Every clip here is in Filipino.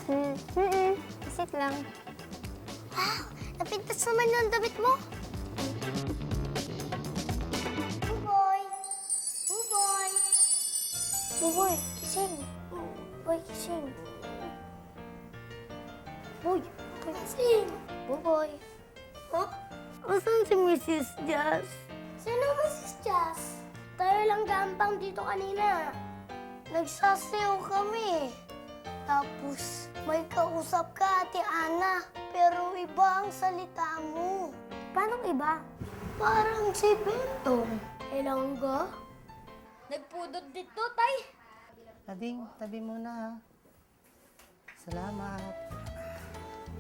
Isit lang. Wow! Napintas naman yung damit mo. Buboy! Buboy! Buboy, kising. Buboy, kising. Buboy, kising. Buboy. Huh? Asan si Mrs. Jazz? Sino Mrs. Jazz? Tayo lang gampang dito kanina. Nagsasayaw kami. Tapos, may kausap ka, Ate Ana. Pero iba ang salita mo. Paano iba? Parang si Bentong. Ilonggo? Nagpudot dito, tay. Ading, tabi muna ha. Salamat.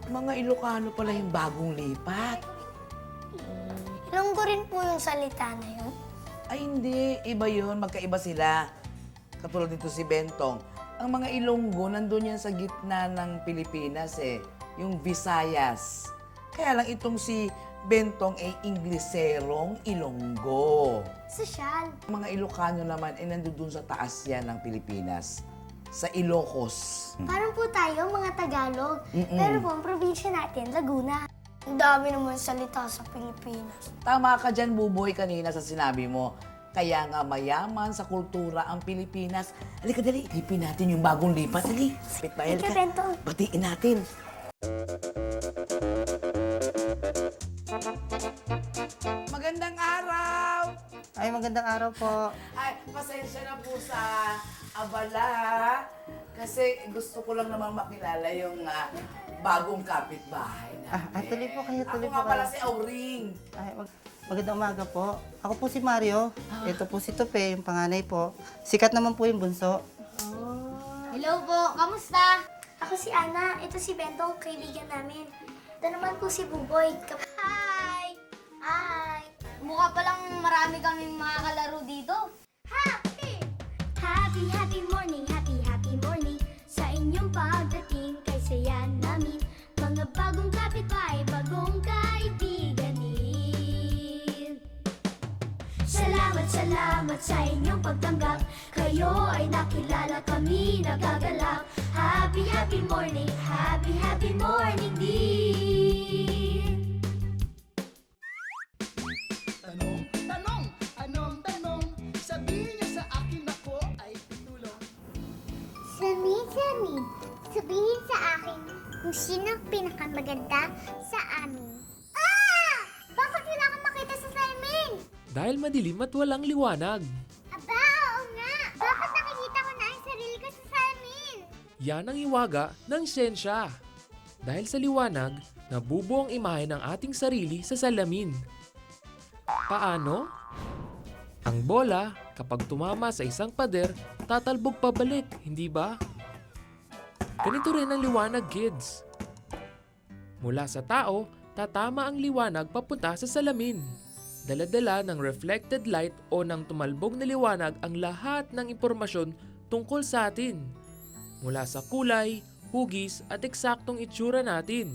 Mga Ilocano pala yung bagong lipat. Ilonggo rin po yung salita na yun. Ay hindi, iba yun. Magkaiba sila. Katulad dito si Bentong. Ang mga Ilonggo, nandun yan sa gitna ng Pilipinas eh. Yung Visayas. Kaya lang itong si Bentong ay Ingleserong Ilonggo. Sosyal. Mga Ilocano naman ay nandun sa taas yan ng Pilipinas. Sa Ilocos. Parang po tayo, mga Tagalog. Pero po, ang probinsya natin, Laguna. Ang dami naman salita sa Pilipinas. Tama ka dyan, Buboy, kanina sa sinabi mo. Kaya nga mayaman sa kultura ang Pilipinas. Halika, dali. Hipin natin yung bagong lipat. Dali. Kapit bayan Halika, ka. Bentong. Batiin natin. Magandang araw! Ay, magandang araw po. Ay, pasensya na po sa abala. Kasi gusto ko lang naman makilala yung bagong kapitbahay natin. Tuloy po kayo, tuloy Ako po nga pala kayo. si Auring. Ay, magandang umaga po. Ako po si Mario. Ito po si Tope, yung panganay po. Sikat naman po yung bunso. Hello po, kamusta? Ako si Ana, ito si Bentong, kaibigan namin. Ito naman po si Buboy. Hi! Hi! Mukha palang marami kaming makakalaro dito. Happy! Happy, happy morning, happy morning. Sa inyong pagdating kay saya namin. Mga bagong kapitbahay, bagong kaibiganin. Salamat, salamat sa inyong pagtanggap. Kayo ay nakilala, kami nagagalak. Happy, happy morning din. Tanong, sabihin niyo sa akin ako ay pitulong. Samin, sabihin sa akin kung sino ang pinakamaganda sa amin. Ah! Bakit wala kang makita sa salamin? Dahil madilim at walang liwanag. Aba, oo nga. Bakit nakikita ko na ang sarili ko sa salamin? Yan ang iwaga ng siyensya. Dahil sa liwanag, nabubuo ang imahe ng ating sarili sa salamin. Paano? Ang bola, kapag tumama sa isang pader, tatalbog pabalik, hindi ba? Ganito rin ang liwanag, kids. Mula sa tao, tatama ang liwanag papunta sa salamin. Dala-dala ng reflected light o ng tumalbog na liwanag ang lahat ng impormasyon tungkol sa atin. Mula sa kulay, hugis at eksaktong itsura natin.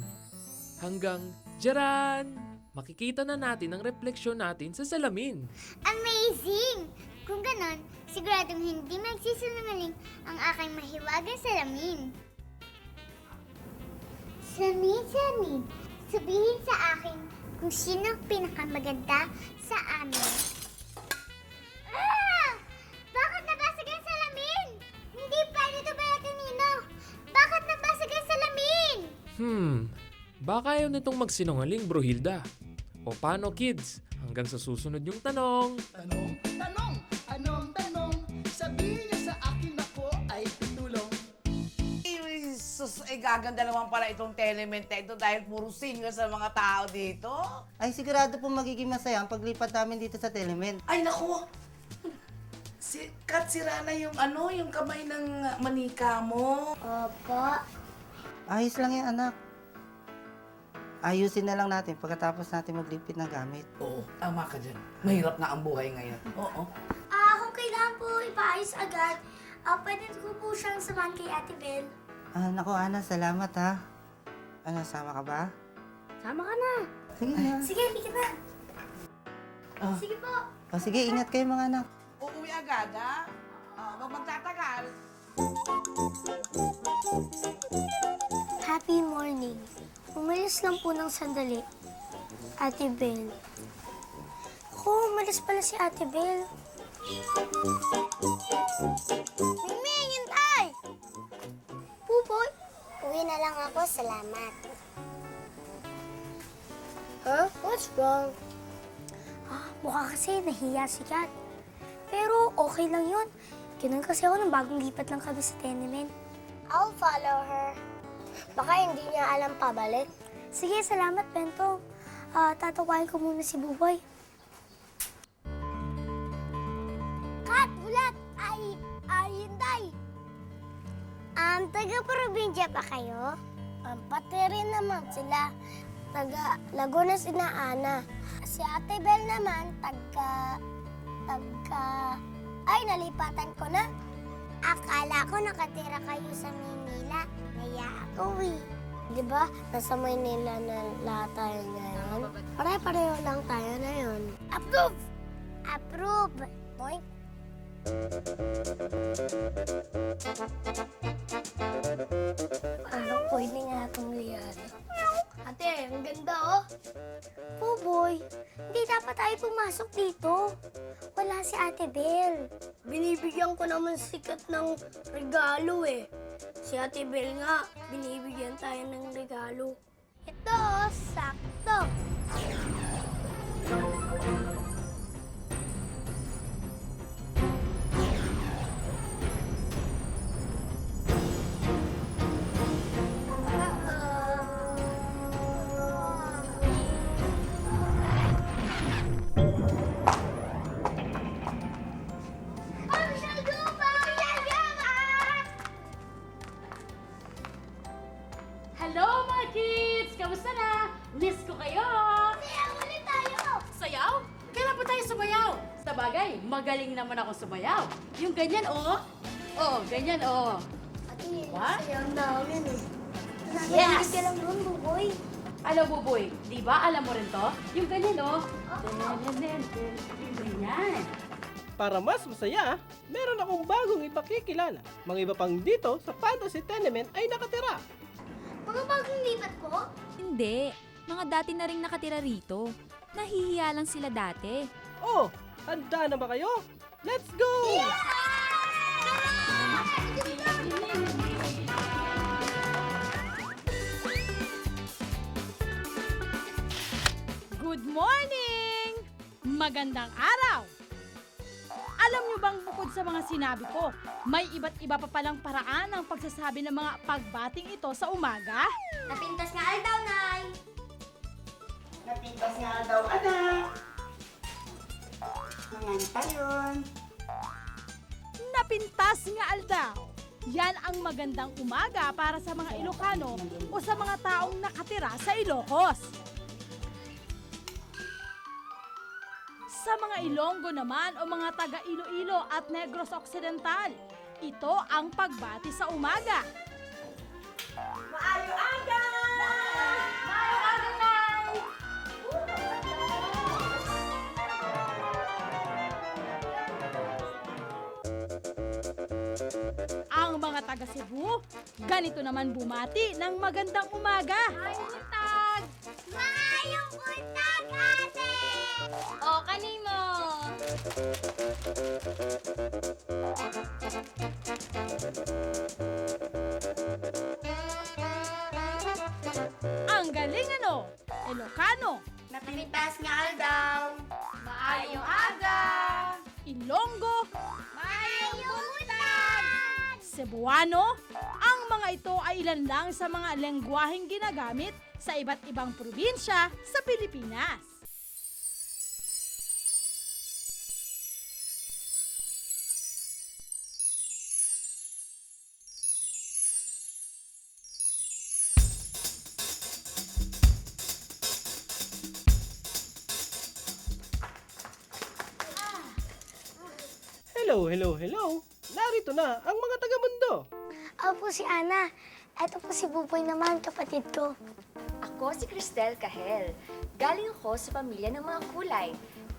Hanggang, jaran! Makikita na natin ang refleksyon natin sa salamin. Amazing! Kung ganon, siguradong hindi magsisinungaling ang aking mahiwagang salamin. Samin, sabihin sa akin kung sino ang pinakamaganda sa amin. Ah! Bakit nabasag ang salamin? Hindi pwede ito ba Nino? Bakit nabasag ang salamin? Baka ayaw nitong magsinungaling, Bro Hilda. O paano, kids? Hanggang sa susunod yung tanong. Tanong, sabihin niyo sa akin ako ay pitulong. Sus, ay gaganda naman pala itong tenement na ito dahil puro senior sa mga tao dito. Ay, sigurado po magiging masaya ang paglipat namin dito sa Telement. Ay, naku! Sira na yung yung kamay ng manika mo. Opo. Ayos lang yan, anak. Ayusin na lang natin pagkatapos natin maglipit ng gamit. Oo, tama ka dyan. Mahirap na ang buhay ngayon. Oo. Kung kailangan po ipaayos agad, pwede ko po siyang samahan kay Ate Bel. Naku, Ana, salamat ha. Ano, sama ka ba? Sama ka na. Sige na. Sige, halika na. Ah. Sige po. O sige, ingat kayo mga anak. Uuwi agad, ha? Huwag magtatagal. Umalis lang po ng sandali. Ate Bel. Umalis pala si Ate Bel. Mingming, hintay! Pupoy? Uwi na lang ako, salamat. Huh? What's wrong? Mukha kasi nahiya si Kat. Pero okay lang yun. Ganun kasi ako nung bagong lipat lang kami sa tenement. I'll follow her. Baka hindi niya alam pabalik. Sige, salamat, Bentong. Tatawain ko muna si Buboy. Kat, bulat! Hinday! Taga-probinsya pa kayo? Pati rin naman sila. Taga Laguna sina Ana. Si Ate Bel naman, Ay, nalipatan ko na. Akala ko nakatira kayo sa Maynila. Kaya ako Di ba? Nasa Maynila na lahat tayo ngayon. Pare-pareho lang tayo na yun. Approve! Approve! Boink! Parang pwede nga itong liyari. Ate, ang ganda oh. Boy, hindi dapat tayo pumasok dito. Wala si Ate Bel. Binibigyan ko naman sikat ng regalo eh. Si Ate Bel nga, binibigyan tayo ng regalo. Ito, sakto. Hello mga kids! Kamusta na? Miss ko kayo! Sayaw ulit tayo! Sayaw? Kailan pa tayo sumayaw? Sa bagay, magaling naman ako sumayaw. Yung ganyan, oh. Oh, ganyan, oh. Ate, What? sayaw namin eh. Yes! ka lang doon, Buboy. Alam mo, boy, di ba alam mo rin to? Yung ganyan, oh. Yung ganyan. Para mas masaya, meron akong bagong ipakikilala. Mga iba pang dito sa Fantasy Tenement ay nakatira. Mga bagong lipat po? Hindi. Mga dati na rin nakatira rito. Nahihiya lang sila dati. Oh, handa na ba kayo? Let's go! Good morning! Magandang araw! Alam niyo bang bukod sa mga sinabi ko, may iba't iba pa palang paraan ng pagsasabi ng mga pagbating ito sa umaga? Napintas nga daw, Nay. Napintas nga daw, anak. Manganta yun. Napintas nga aldaw. Yan ang magandang umaga para sa mga Ilocano o sa mga taong nakatira sa Ilocos. Sa mga Ilonggo naman o mga taga Iloilo at Negros Occidental, ito ang pagbati sa umaga. Maayong aga, Nay! Ang mga taga Cebu, ganito naman bumati ng magandang umaga. Maayong buntag, ate! O, kanino? Ang galing ano? Ilocano, Napintas nga daw. Maayong aga! Ilonggo, Maayong buntag! Cebuano, ang mga ito ay ilan lang sa mga lengguwaheng ginagamit sa iba't ibang probinsya sa Pilipinas. Hello. Narito na ang mga taga-mundo. Ako po si Ana. Ito po si Buboy naman, kapatid ko. Ako si Cristel Cahel. Galing ako sa pamilya ng mga kulay.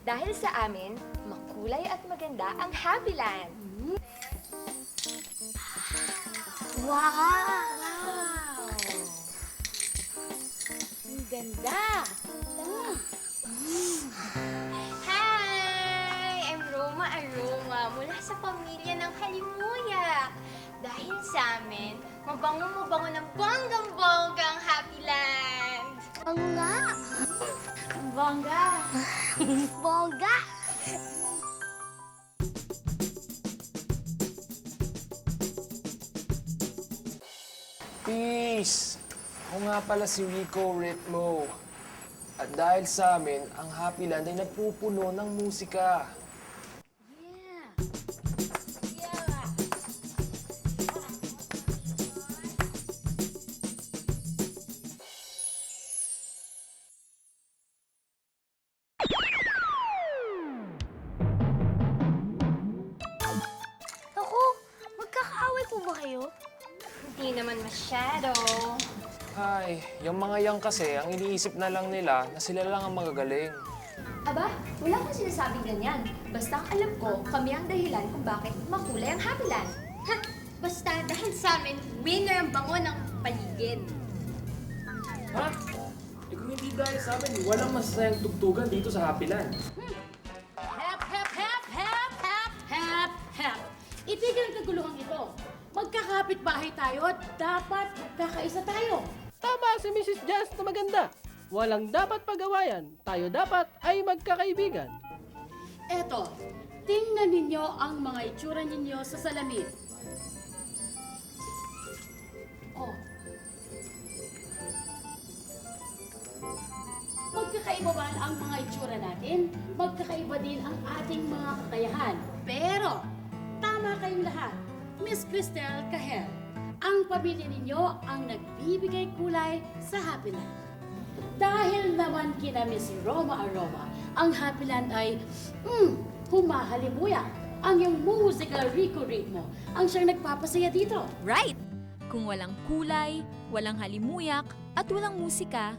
Dahil sa amin, makulay at maganda ang Happy Land. Wow! ganda. Hi! I'm Roma Aroma mula sa pamilya ng Halimuyak. Dahil sa amin, mabango ng bonggang-bonggang Happy Land! Ang nga! Bongga! Bongga! Peace! Ako nga pala si Rico Ritmo. At dahil sa amin, ang Happy Land ay nagpupuno ng musika. Ako, magkakaaway po ba kayo? Hindi naman masyado. Ay, yung mga yang kasi, ang iniisip na lang nila na sila lang ang magagaling. Aba, wala akong sinasabing ganyan. Basta ang alam ko, kami ang dahilan kung bakit makulay ang Happy Land. Ha! Basta dahil sa amin, winner ang bango ng paligid. Ha? Eh kung hindi dahil sa amin, walang masasayang tugtugan dito sa Happy Land. Hep, hep, hep, hep, hep, hep, hep. Itigil ang kaguluhan ito. Magkakapit bahay tayo at dapat magkakaisa tayo. Tama si Mrs. Jazz na maganda. Walang dapat pag-awayan. Tayo dapat ay magkakaibigan. Eto, tingnan ninyo ang mga itsura ninyo sa salamin. Oh. Magkakaiba ba ang mga itsura natin? Magkakaiba din ang ating mga kakayahan. Pero, tama kayong lahat. Miss Cristel Cahel, ang pamilya ninyo ang nagbibigay kulay sa Happy Land. Dahil naman kina Miss Roma Aroma, ang Happy Land ay humahalimuyak. Ang iyong musical Rico Ritmo ang siyang nagpapasaya dito. Right! Kung walang kulay, walang halimuyak, at walang musika,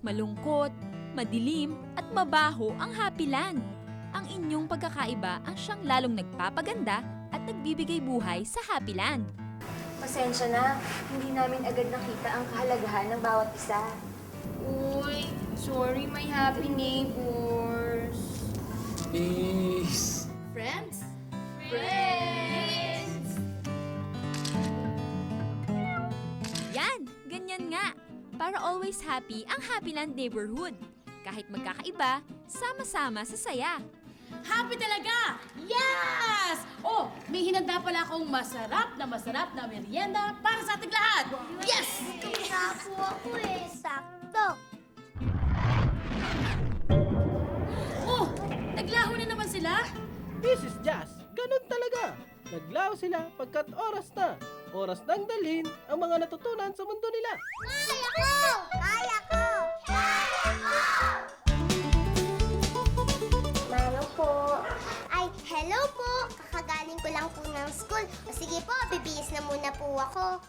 malungkot, madilim, at mabaho ang Happy Land. Ang inyong pagkakaiba ang siyang lalong nagpapaganda at nagbibigay buhay sa Happy Land. Pasensya na, hindi namin agad nakita ang kahalagahan ng bawat isa. Uy, sorry my happy neighbors. Peace! Friends? Friends! Yan! Ganyan nga! Para always happy ang Happy Land Neighborhood. Kahit magkakaiba, sama-sama sa saya. Happy talaga! Yes! Oh, may hinanda pala akong masarap na merienda para sa ating lahat. Yes! Kaya po ako eh. Sakto. Oh, naglaho na naman sila. Mrs. Jazz, ganun talaga. Naglaw sila pagkat oras na. Oras nang dalhin ang mga natutunan sa mundo nila. Kaya ko! Kaya ko! Kaya ko! Mano po. Ay, hello po. Kakagaling ko lang po ng school. O sige po, bibihis na muna po ako.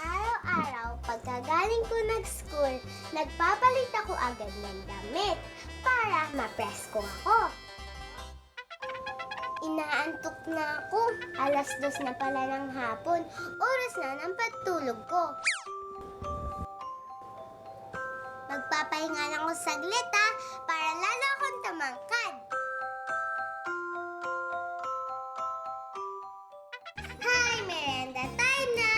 Araw-araw, pagkagaling ko nag-school, nagpapalit ako agad ng damit para ma-presko ako. Inaantok na ako. 2:00 na pala ng hapon. Oras na ng pagtulog ko. Magpapahinga lang ako saglit para lalo akong tumangkad. Hi, merenda time na!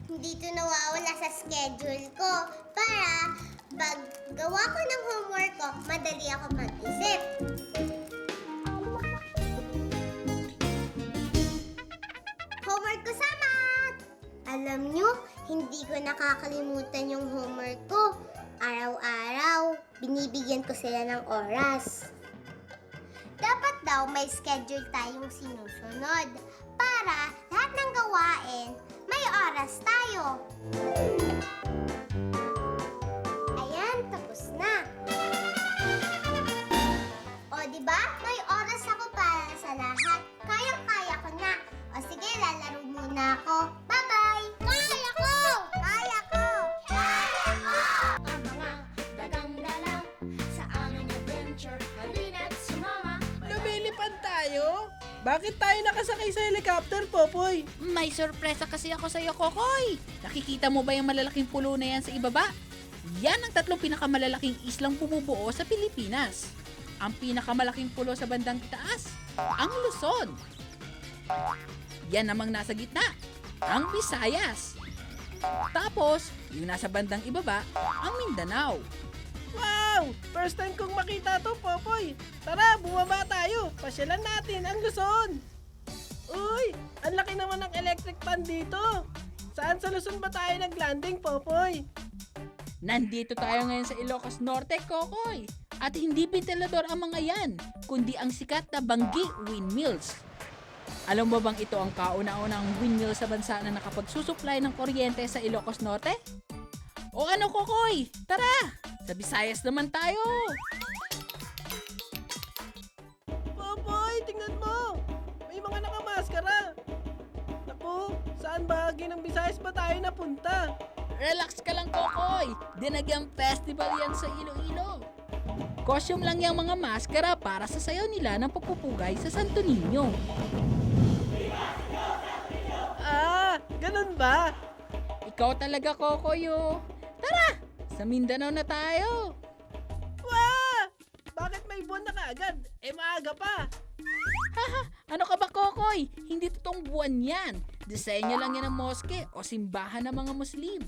Hindi ito nawawala sa schedule ko para pag gawa ko ng homework ko, madali ako mag-isip. Homework ko sa math! Alam nyo, hindi ko nakakalimutan yung homework ko. Araw-araw, binibigyan ko sila ng oras. Dapat daw may schedule tayong sinusunod para lahat ng gawain may oras tayo. Ayan, tapos na. O, diba? May oras ako para sa lahat. Kayang-kaya ko na. O, sige, lalaro muna ako. Bye-bye! Kaya ko! Kaya ko! Kaya ko! Ang mga dagang dala sa aming adventure. Halina't sumama. Lumilipad tayo? Bakit tayo nakasakay sa helicopter, Popoy? May sorpresa kasi ako sa iyo, Kokoy. Nakikita mo ba yung malalaking pulo na yan sa ibaba? Yan ang 3 pinakamalalaking islang bumubuo sa Pilipinas. Ang pinakamalaking pulo sa bandang itaas, ang Luzon. Yan namang nasa gitna, ang Visayas. Tapos, yung nasa bandang ibaba, ang Mindanao. Wow! First time kong makita to, Popoy. Tara, bumaba tayo. Pasyalan natin ang Luzon. Uy, ang laki naman ng electric fan dito. Saan sa Luzon ba tayo nag-landing, Popoy? Nandito tayo ngayon sa Ilocos Norte, Kokoy. At hindi ventilador ang mga yan, kundi ang sikat na Banggi Windmills. Alam mo bang ito ang kauna-unang windmill sa bansa na nakapagsusupply ng kuryente sa Ilocos Norte? O ano, Kokoy? Tara! Sa Visayas naman tayo! Popoy, tingnan mo! May mga nakamaskara. Naku, saan bahagi ng Visayas ba tayo napunta? Relax ka lang, Kokoy! Dinagyang festival yan sa Iloilo. Costume lang yung mga maskara para sa sayaw nila ng pagpupugay sa Santo Niño. Ah, ganun ba? Ikaw talaga, Kokoy, oh. Tara! Sa Mindanao na tayo! Wow! Bakit may buwan na kaagad? Maaga pa! Haha! Ano ka ba, Kokoy? Hindi totoong buwan yan. Disenyo lang yan ng moske o simbahan ng mga Muslim.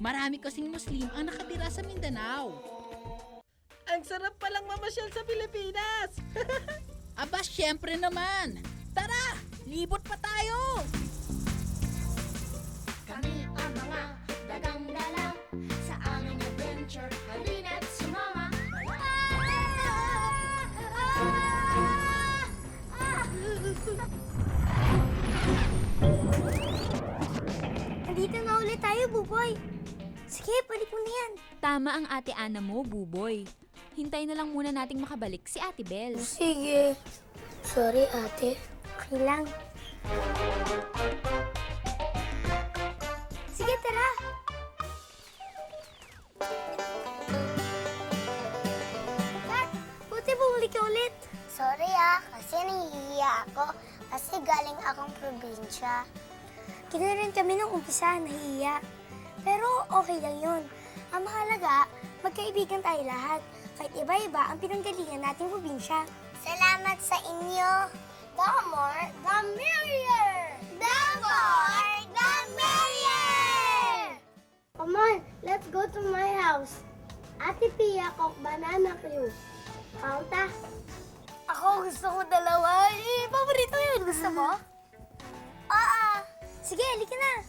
Marami kasing Muslim ang nakatira sa Mindanao. Ang sarap palang mamasyal sa Pilipinas! Aba, syempre naman! Tara! Libot pa tayo! Kami ang mga dagang dala sa aming adventure. Halina't sumama. Nandito na ulit tayo, Buboy. Sige, balik mo na yan. Tama ang ate Ana mo, Buboy. Hintay na lang muna nating makabalik si Ate Bel. Sige. Sorry, ate. Okay lang. Sige, tara. Kat, buti bumalik ka ulit. Sorry kasi nahihiya ako. Kasi galing akong probinsya. Ganoon rin kami nung umpisa, nahihiya. Pero okay lang yun. Ang mahalaga, magkaibigan tayo lahat. Kahit iba-iba ang pinanggalingan nating probinsya. Salamat sa inyo. The more, the merrier! The more, the merrier! Come on, let's go to my house. Ate Pia, Coke Banana Crew. Count Ako gusto ko 2. Paborito yun. Gusto mo? Oo. Sige, halika na.